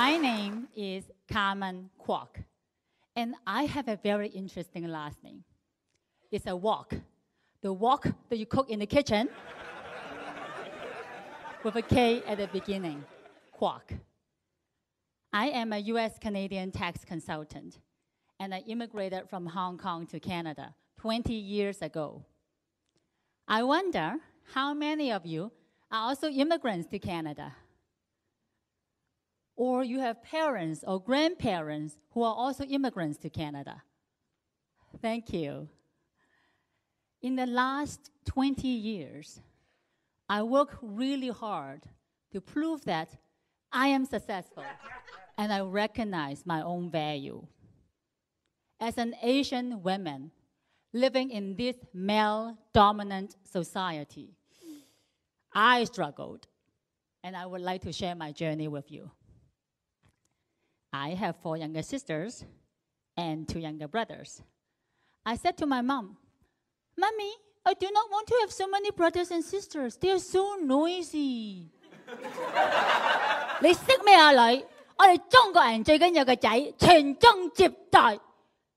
My name is Carmen Kwok, and I have a very interesting last name. It's a wok. The wok that you cook in the kitchen with a K at the beginning, Kwok. I am a US-Canadian tax consultant, and I immigrated from Hong Kong to Canada 20 years ago. I wonder how many of you are also immigrants to Canada? Or you have parents or grandparents who are also immigrants to Canada? Thank you. In the last 20 years, I worked really hard to prove that I am successful and I recognize my own value. As an Asian woman living in this male-dominant society, I struggled, and I would like to share my journey with you. I have 4 younger sisters and 2 younger brothers. I said to my mom, "Mommy, I do not want to have so many brothers and sisters. They are so noisy." 你識咩啊女？我哋中國人最緊要個仔傳宗接代，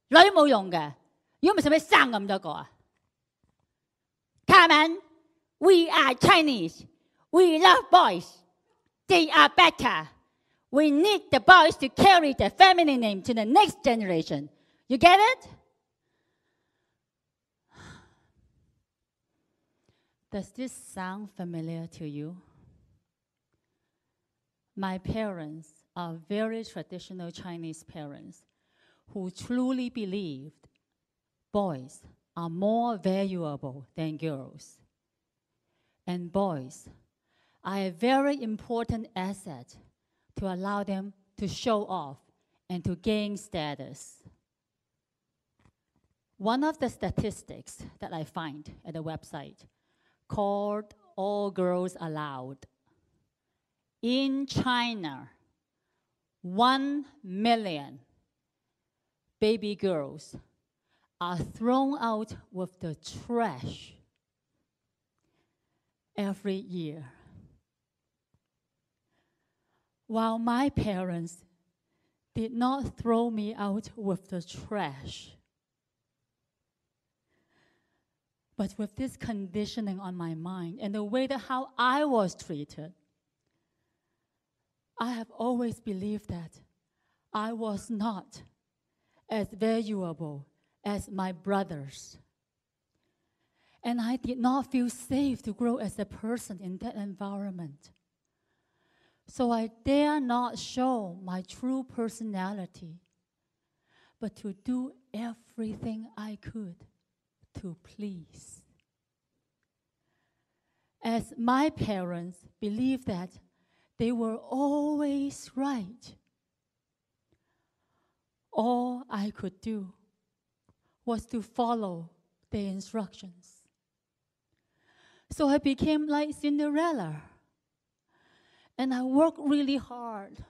女冇用嘅。如果唔係，使唔使生咁多個啊 ？Carmen, we are Chinese. We love boys. They are better. We need the boys to carry the family name to the next generation. You get it? Does this sound familiar to you? My parents are very traditional Chinese parents who truly believed boys are more valuable than girls. And boys are a very important asset to allow them to show off and to gain status. One of the statistics that I find at the website called All Girls Allowed. In China, 1 million baby girls are thrown out with the trash every year. While my parents did not throw me out with the trash, but with this conditioning on my mind and the way that how I was treated, I have always believed that I was not as valuable as my brothers. And I did not feel safe to grow as a person in that environment. So I dare not show my true personality, but to do everything I could to please. As my parents believed that they were always right, all I could do was to follow their instructions. So I became like Cinderella. And I worked really hard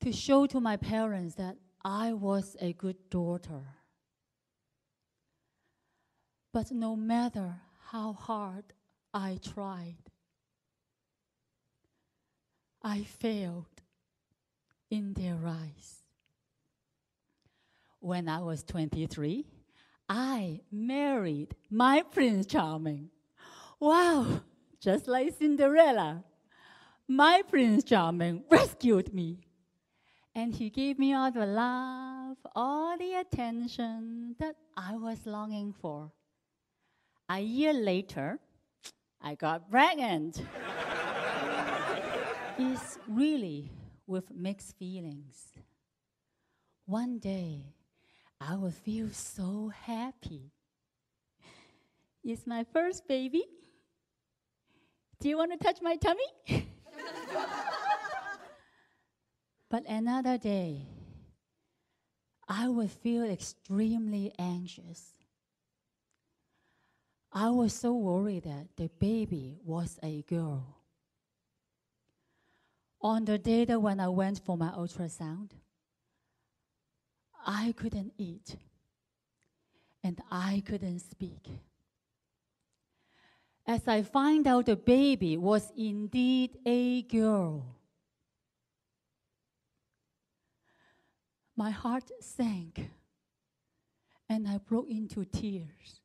to show to my parents that I was a good daughter. But no matter how hard I tried, I failed in their eyes. When I was 23, I married my Prince Charming. Wow! Just like Cinderella, my Prince Charming rescued me. And he gave me all the love, all the attention that I was longing for. A year later, I got pregnant. It's really with mixed feelings. One day, I will feel so happy. It's my first baby. Do you want to touch my tummy? But another day, I would feel extremely anxious. I was so worried that the baby was a girl. On the day that when I went for my ultrasound, I couldn't eat and I couldn't speak. As I find out the baby was indeed a girl, My heart sank, and I broke into tears,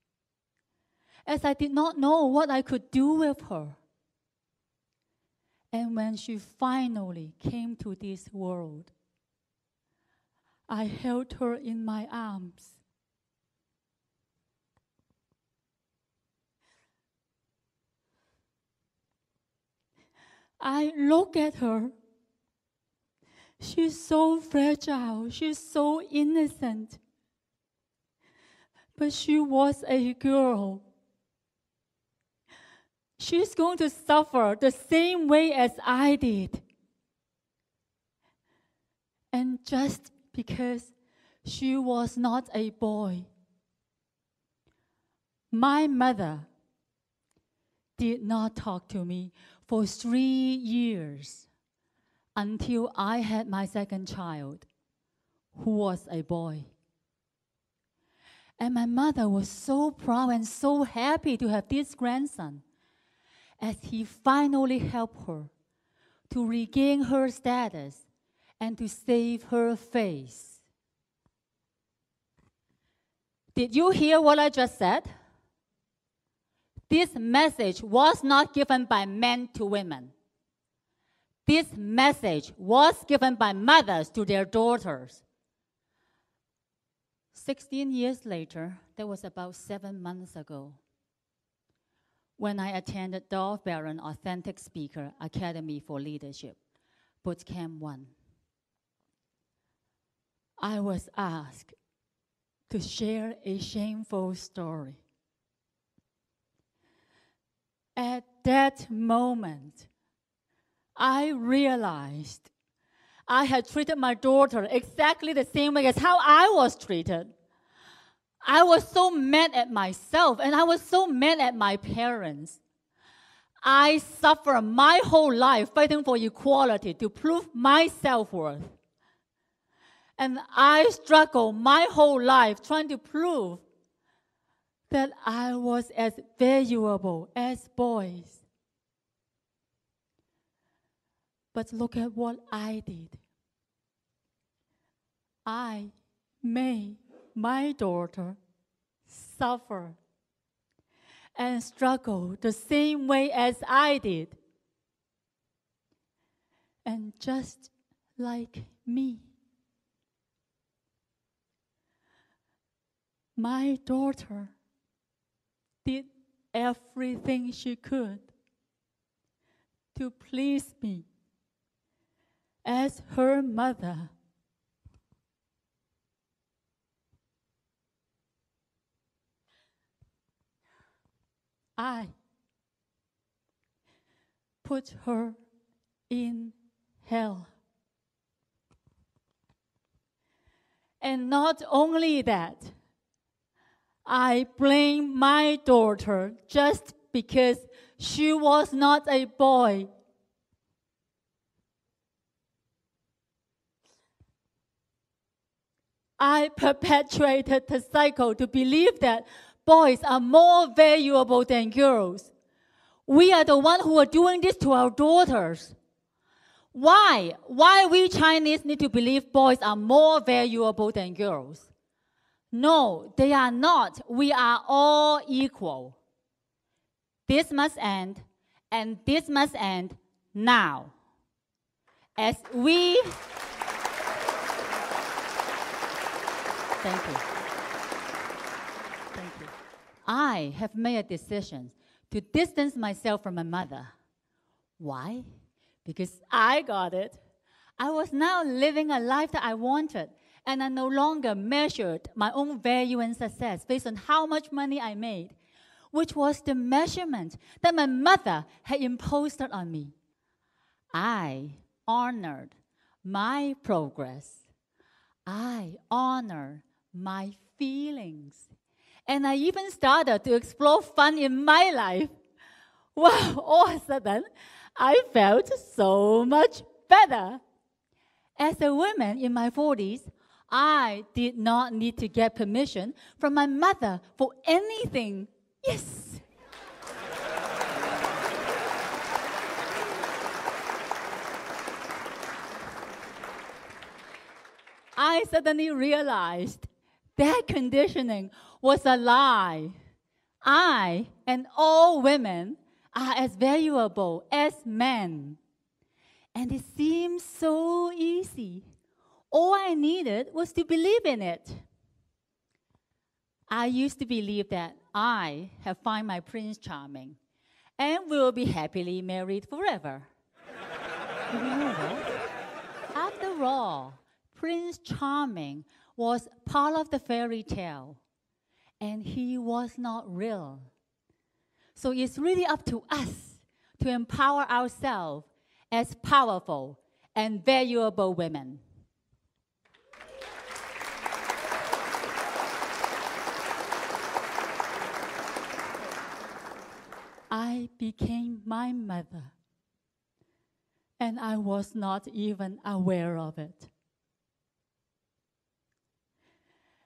as I did not know what I could do with her. And when she finally came to this world, I held her in my arms. I look at her. She's so fragile. She's so innocent. But she was a girl. She's going to suffer the same way as I did. And just because she was not a boy, my mother did not talk to me for 3 years until I had my second child, who was a boy. And my mother was so proud and so happy to have this grandson, as he finally helped her to regain her status and to save her face. Did you hear what I just said? This message was not given by men to women. This message was given by mothers to their daughters. 16 years later, that was about 7 months ago, when I attended DovBaron Authentic Speaker Academy for Leadership, Bootcamp 1. I was asked to share a shameful story. At that moment, I realized I had treated my daughter exactly the same way as how I was treated. I was so mad at myself, and I was so mad at my parents. I suffered my whole life fighting for equality to prove my self-worth. And I struggled my whole life trying to prove that I was as valuable as boys. But look at what I did. I made my daughter suffer and struggle the same way as I did. And just like me, my daughter did everything she could to please me as her mother. I put her in hell. And not only that, I blame my daughter just because she was not a boy. I perpetuated the cycle to believe that boys are more valuable than girls. We are the ones who are doing this to our daughters. Why? Why we Chinese need to believe boys are more valuable than girls? No, they are not. We are all equal. This must end, and this must end now. As we... Thank you. Thank you. I have made a decision to distance myself from my mother. Why? Because I got it. I was now living a life that I wanted, and I no longer measured my own value and success based on how much money I made, which was the measurement that my mother had imposed on me. I honored my progress. I honored my feelings. And I even started to explore fun in my life. Wow, all of a sudden, I felt so much better. As a woman in my 40s, I did not need to get permission from my mother for anything. Yes. I I suddenly realized that conditioning was a lie. I and all women are as valuable as men. And it seemed so easy. All I needed was to believe in it. I used to believe that I have found my Prince Charming and will be happily married forever. You know what? After all, Prince Charming was part of the fairy tale, and he was not real. So it's really up to us to empower ourselves as powerful and valuable women. I became my mother, and I was not even aware of it.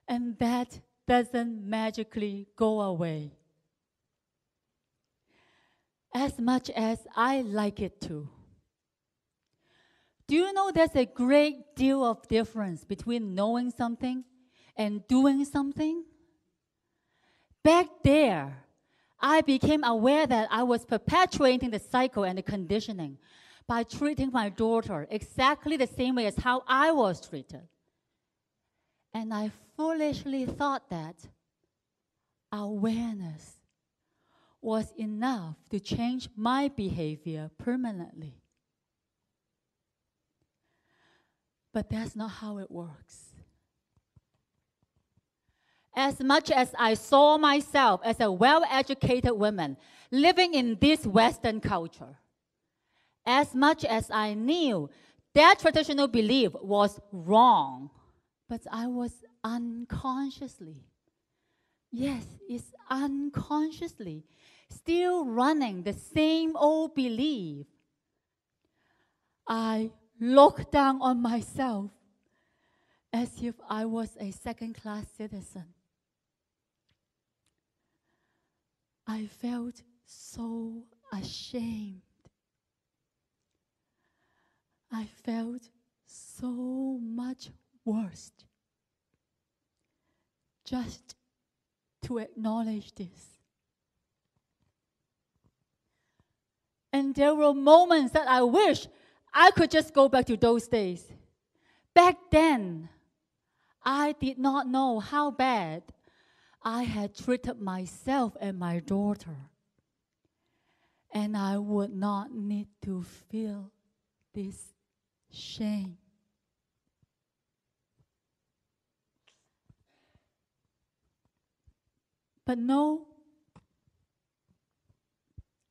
And that doesn't magically go away, as much as I like it to. Do you know there's a great deal of difference between knowing something and doing something? Back there, I became aware that I was perpetuating the cycle and the conditioning by treating my daughter exactly the same way as how I was treated. And I foolishly thought that awareness was enough to change my behavior permanently. But that's not how it works. As much as I saw myself as a well-educated woman living in this Western culture, as much as I knew that traditional belief was wrong, but I was unconsciously, yes, it's unconsciously, still running the same old belief. I looked down on myself as if I was a second-class citizen. I felt so ashamed. I felt so much worse just to acknowledge this. And there were moments that I wish I could just go back to those days. Back then, I did not know how bad I had treated myself and my daughter. And I would not need to feel this shame. But no,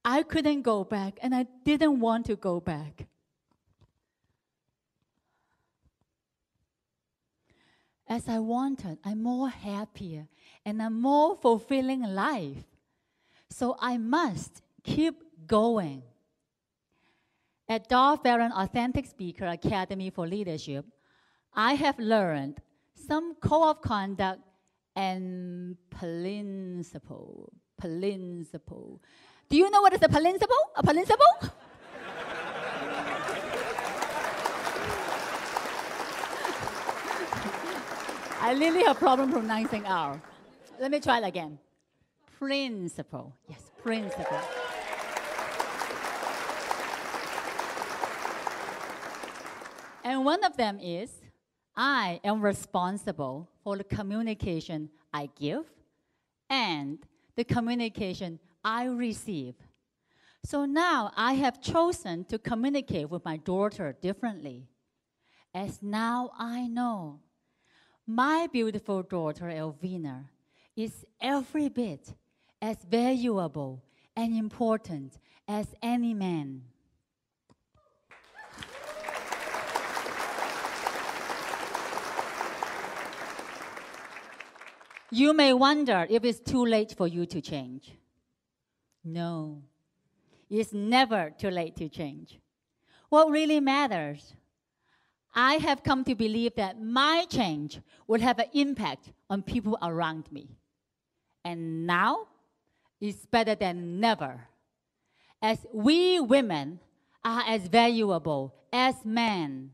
I couldn't go back, and I didn't want to go back. As I wanted a more happier and a more fulfilling life. So I must keep going. At DovBaron Authentic Speaker Academy for Leadership, I have learned some code of conduct and principle. Do you know what is a principle? A principle? I really have a problem pronouncing R. Let me try it again. Principle. Yes, principle. And one of them is, I am responsible for the communication I give and the communication I receive. So now I have chosen to communicate with my daughter differently. As now I know, my beautiful daughter Elvina is every bit as valuable and important as any man. You may wonder if it's too late for you to change. No, it's never too late to change. What really matters, I have come to believe that my change will have an impact on people around me. And now, it's better than never, as we women are as valuable as men.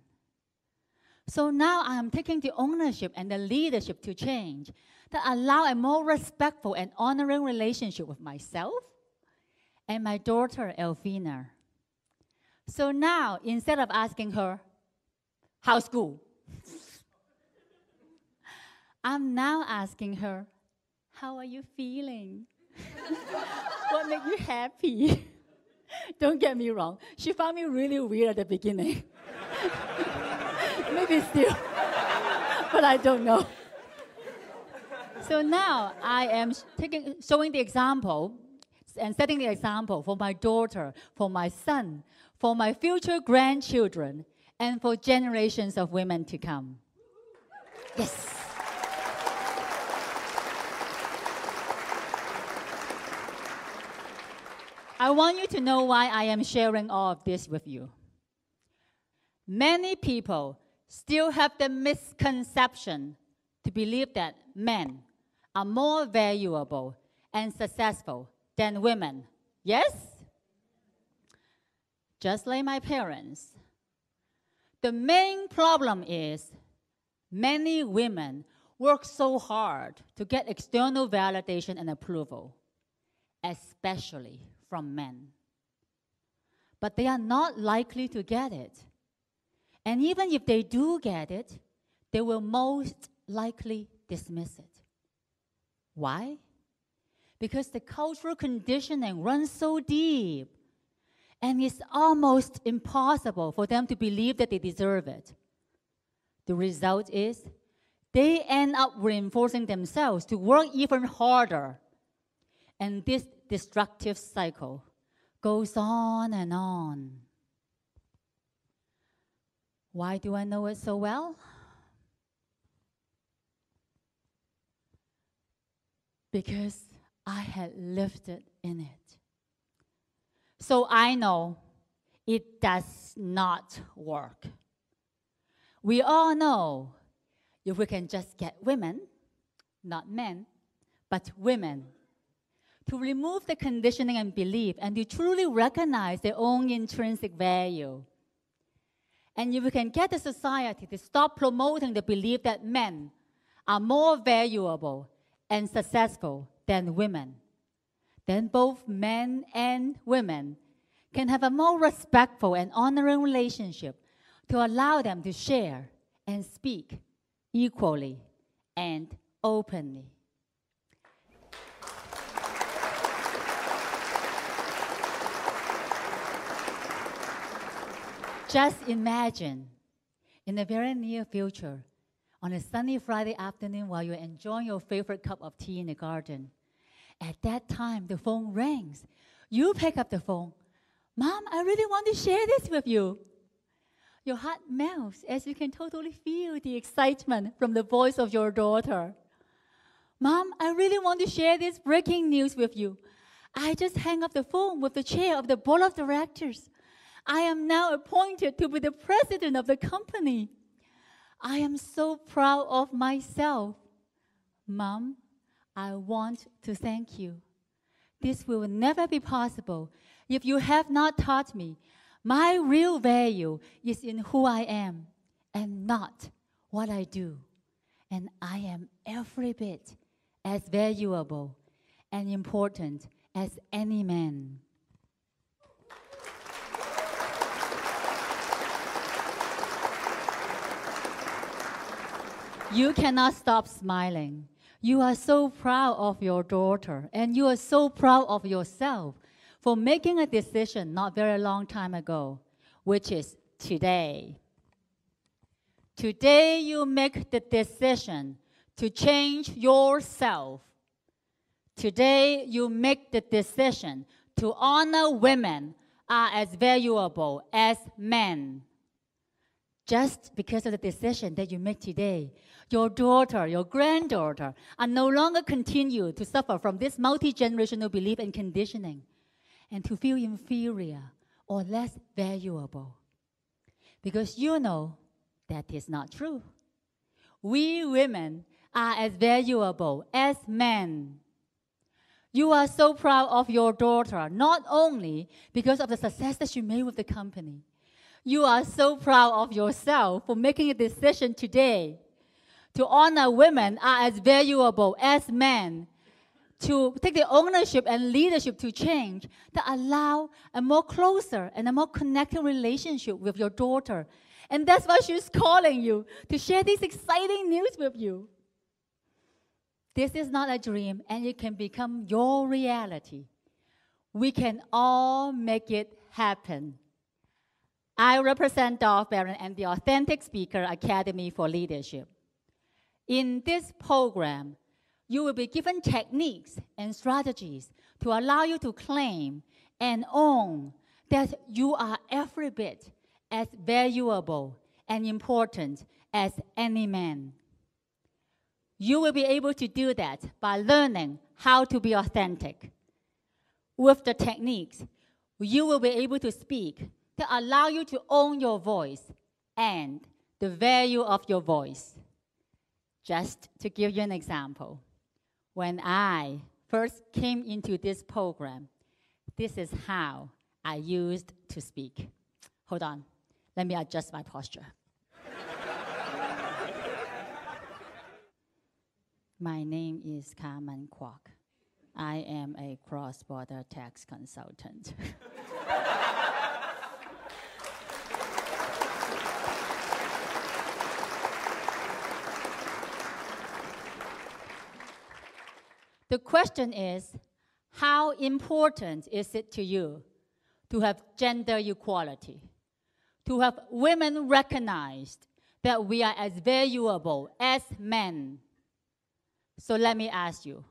So now I am taking the ownership and the leadership to change that allow a more respectful and honoring relationship with myself and my daughter, Elvina. So now, instead of asking her, how's school? I'm now asking her, how are you feeling? What makes you happy? Don't get me wrong. She found me really weird at the beginning. Maybe still, but I don't know. So now I am showing the example and setting the example for my daughter, for my son, for my future grandchildren, and for generations of women to come. Yes. I want you to know why I am sharing all of this with you. Many people still have the misconception to believe that men are more valuable and successful than women. Yes? Just like my parents. The main problem is many women work so hard to get external validation and approval, especially from men. But they are not likely to get it. And even if they do get it, they will most likely dismiss it. Why? Because the cultural conditioning runs so deep, and it's almost impossible for them to believe that they deserve it. The result is they end up reinforcing themselves to work even harder. And this destructive cycle goes on and on. Why do I know it so well? Because I had lived it in it. So I know it does not work. We all know if we can just get women, not men, but women, to remove the conditioning and belief and to truly recognize their own intrinsic value. And if we can get the society to stop promoting the belief that men are more valuable and successful than women, then both men and women can have a more respectful and honoring relationship to allow them to share and speak equally and openly. Just imagine, in the very near future, on a sunny Friday afternoon while you're enjoying your favorite cup of tea in the garden, at that time, the phone rings. You pick up the phone. Mom, I really want to share this with you. Your heart melts as you can totally feel the excitement from the voice of your daughter. Mom, I really want to share this breaking news with you. I just hung up the phone with the chair of the board of directors. I am now appointed to be the president of the company. I am so proud of myself. Mom, I want to thank you. This will never be possible if you have not taught me my real value is in who I am and not what I do. And I am every bit as valuable and important as any man. You cannot stop smiling. You are so proud of your daughter, and you are so proud of yourself for making a decision not very long time ago, which is today. Today you make the decision to change yourself. Today you make the decision to honor women are as valuable as men. Just because of the decision that you make today, your daughter, your granddaughter are no longer continue to suffer from this multi-generational belief and conditioning and to feel inferior or less valuable. Because you know that is not true. We women are as valuable as men. You are so proud of your daughter, not only because of the success that she made with the company. You are so proud of yourself for making a decision today to honor women are as valuable as men, to take the ownership and leadership to change that allow a more closer and a more connected relationship with your daughter. And that's why she's calling you to share this exciting news with you. This is not a dream, and it can become your reality. We can all make it happen. I represent DovBaron and the Authentic Speaker Academy for Leadership. In this program, you will be given techniques and strategies to allow you to claim and own that you are every bit as valuable and important as any man. You will be able to do that by learning how to be authentic. With the techniques, you will be able to speak that allow you to own your voice and the value of your voice. Just to give you an example, when I first came into this program, this is how I used to speak. Hold on, let me adjust my posture. My name is Carmen Kwok. I am a cross-border tax consultant. The question is, how important is it to you to have gender equality, to have women recognized that we are as valuable as men? So let me ask you,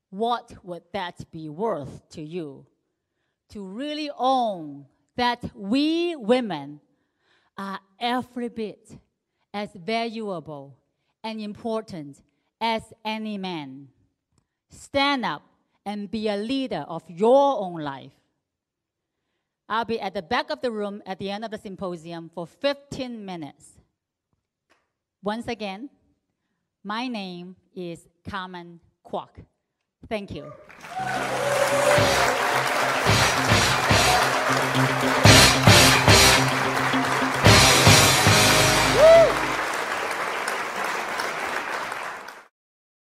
what would that be worth to you to really own that we women are every bit as valuable and important as any man? Stand up and be a leader of your own life. I'll be at the back of the room at the end of the symposium for 15 minutes. Once again, my name is Carmen Kwok. Thank you.